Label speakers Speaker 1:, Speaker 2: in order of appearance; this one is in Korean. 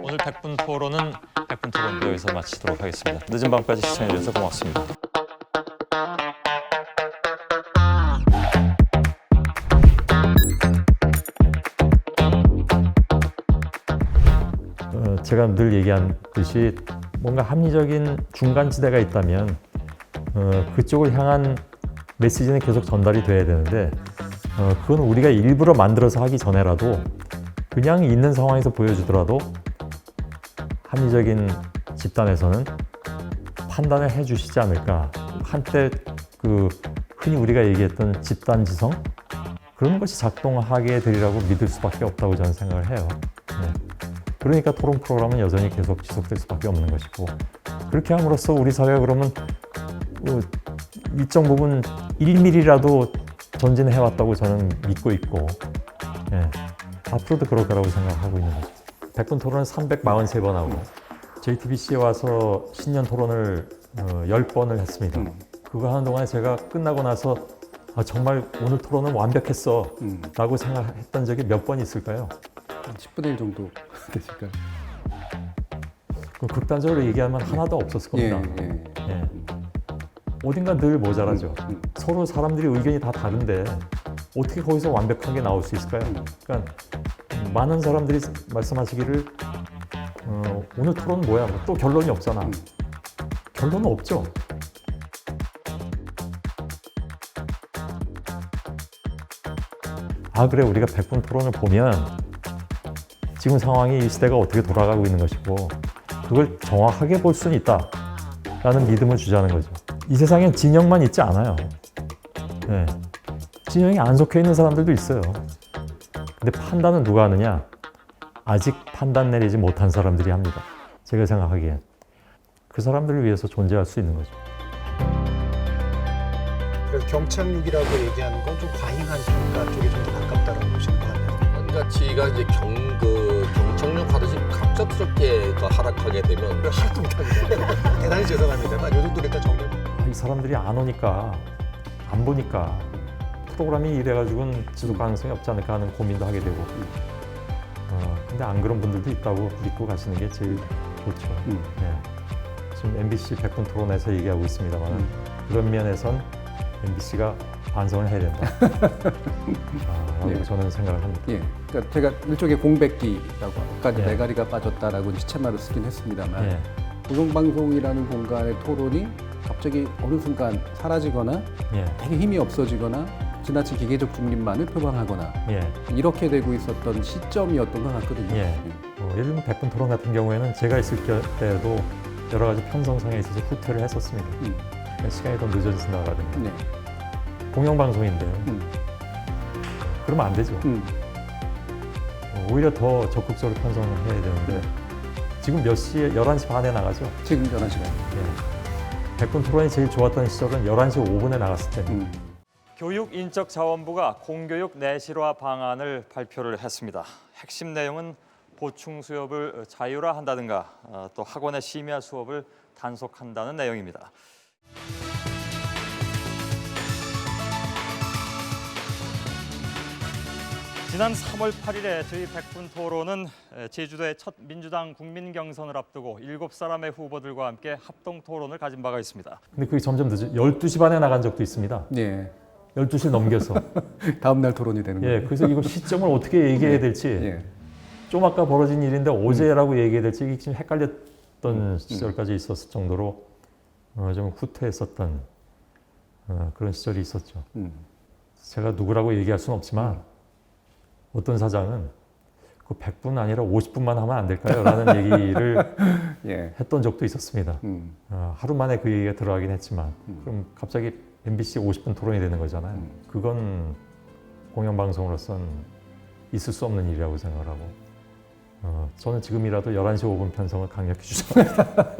Speaker 1: 오늘 100분 토론은 100분 토론 여기서 마치도록 하겠습니다. 늦은 밤까지 시청해 주셔서 고맙습니다. 제가 늘 얘기한 듯이 뭔가 합리적인 중간지대가 있다면 그쪽을 향한 메시지는 계속 전달이 돼야 되는데 그건 우리가 일부러 만들어서 하기 전에라도 그냥 있는 상황에서 보여주더라도 합리적인 집단에서는 판단을 해주시지 않을까. 한때 그 흔히 우리가 얘기했던 집단지성 그런 것이 작동하게 되리라고 믿을 수밖에 없다고 저는 생각을 해요. 네. 그러니까 토론 프로그램은 여전히 계속 지속될 수밖에 없는 것이고 그렇게 함으로써 우리 사회가 그러면 일정 부분 1mm라도 전진해왔다고 저는 믿고 있고 예, 앞으로도 그럴 거라고 생각하고 있는 거죠. 100분 토론을 343번 하고 JTBC에 와서 신년 토론을 10번을 했습니다. 그거 하는 동안에 제가 끝나고 나서 정말 오늘 토론은 완벽했어 라고 생각했던 적이 몇 번 있을까요?
Speaker 2: 10분의 1 정도 되실까요?
Speaker 1: 극단적으로 얘기하면 하나도 없었을 겁니다. 예. 어딘가 늘 모자라죠. 서로 사람들이 의견이 다 다른데 어떻게 거기서 완벽하게 나올 수 있을까요? 그러니까 많은 사람들이 말씀하시기를 오늘 토론은 뭐야? 또 결론이 없잖아. 결론은 없죠. 그래 우리가 100분 토론을 보면 지금 상황이 이 시대가 어떻게 돌아가고 있는 것이고 그걸 정확하게 볼 수는 있다 라는 믿음을 주자는 거죠. 이 세상엔 진영만 있지 않아요. 네. 진영에 안 속해 있는 사람들도 있어요. 근데 판단은 누가 하느냐? 아직 판단 내리지 못한 사람들이 합니다. 제가 생각하기엔 그 사람들을 위해서 존재할 수 있는 거죠.
Speaker 3: 그래서 경착륙이라고 얘기하는 건 좀 과잉한 평가 쪽에 좀 더 가깝다라고 보시는 거 아니에요?
Speaker 4: 가치가 이제 경착륙 하듯이 갑작스럽게 하락하게 되면
Speaker 3: 하나도 못합니다. 대단히 죄송합니다만 요 정도로 일단 정리.
Speaker 1: 이 사람들이 안 오니까 안 보니까 프로그램이 이래가지고는 지속 가능성이 없지 않을까 하는 고민도 하게 되고 근데 안 그런 분들도 있다고 믿고 가시는 게 제일 좋죠. 네. 지금 MBC 100분 토론에서 얘기하고 있습니다만 그런 면에선 MBC가 반성을 해야 된다. 라고 저는 생각을 합니다.
Speaker 2: 예. 그러니까 제가 일종의 공백기라고 아까 이제
Speaker 1: 예.
Speaker 2: 메가리가 빠졌다라고 시체말을 쓰긴 했습니다만
Speaker 1: 예.
Speaker 2: 공영방송이라는 공간의 토론이 갑자기 어느 순간 사라지거나
Speaker 1: 예.
Speaker 2: 되게 힘이 없어지거나 지나친 기계적 중립만을 표방하거나
Speaker 1: 예.
Speaker 2: 이렇게 되고 있었던 시점이었던 것 같거든요.
Speaker 1: 예. 예를 들면 100분 토론 같은 경우에는 제가 있을 때도 여러 가지 편성상에 있어서 후퇴를 했었습니다. 시간이 더 늦어진다라든가.
Speaker 2: 네.
Speaker 1: 공영방송인데 그러면 안 되죠. 오히려 더 적극적으로 편성을 해야 되는데 지금 몇 시에 11시 반에 나가죠.
Speaker 2: 지금 11시간.
Speaker 1: 예. 100분 토론이 제일 좋았던 시절은 11시 5분에 나갔을 때입니다. 교육인적자원부가 공교육 내실화 방안을 발표를 했습니다. 핵심 내용은 보충 수업을 자율화한다든가 또 학원의 심야 수업을 단속한다는 내용입니다. 지난 3월 8일에 저희 100분 토론은 제주도의 첫 민주당 국민 경선을 앞두고 7사람의 후보들과 함께 합동 토론을 가진 바가 있습니다. 근데 그게 점점 늦어 12시 반에 나간 적도 있습니다.
Speaker 2: 예.
Speaker 1: 12시 넘겨서.
Speaker 2: 다음 날 토론이 되는 거예요.
Speaker 1: 그래서 이거 시점을 어떻게 얘기해야 될지
Speaker 2: 예.
Speaker 1: 좀 아까 벌어진 일인데 어제라고 얘기해야 될지 이게 지금 헷갈렸던 시절까지 있었을 정도로 좀 후퇴했었던 그런 시절이 있었죠. 제가 누구라고 얘기할 수는 없지만 어떤 사장은 그 100분 아니라 50분만 하면 안 될까요? 라는 얘기를
Speaker 2: 예.
Speaker 1: 했던 적도 있었습니다. 하루 만에 그 얘기가 들어가긴 했지만 그럼 갑자기 MBC 50분 토론이 되는 거잖아요. 그건 공영방송으로서는 있을 수 없는 일이라고 생각을 하고 저는 지금이라도 11시 5분 편성을 강력히 주장합니다.